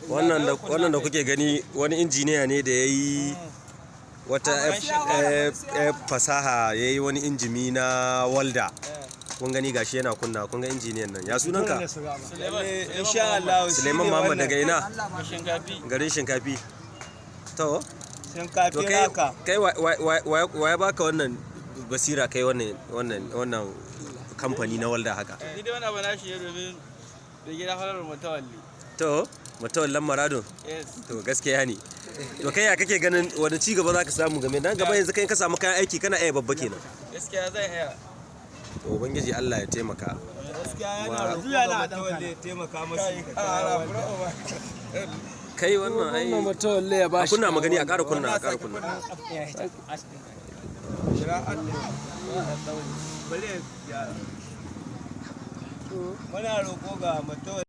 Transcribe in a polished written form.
wannan da kuke gani wani injiniya ne da ya yi wata fasaha, ya yi wani injimi na walda. Kun gani gashi yana kunna, kun ga injiniyan nan. Ya sunanka? Suleiman Muhammad daga ina? Garin Shinkafi. To kai wa ya baka wannan basira, kai wannan kamfani na walda haka? Ni dai wannan bana shi domin da gida farar mutawalli. To mutawallan Maradon? Yes. To gaskiya ne. To kai ya kake ganin wani ci gaba za ka samu game nan gaba? Yanzu kai ka samu kayan aiki kana iya babba kenan. Gaskiya zai iya. To ubangiji Allah ya taimaka. Gaskiya yana rubuya na mutawalle ya taimaka masa. Kai wannan ai mutawalle ya bashi. Kunna magani a ƙara kunna. Muna roƙo ga mutawalle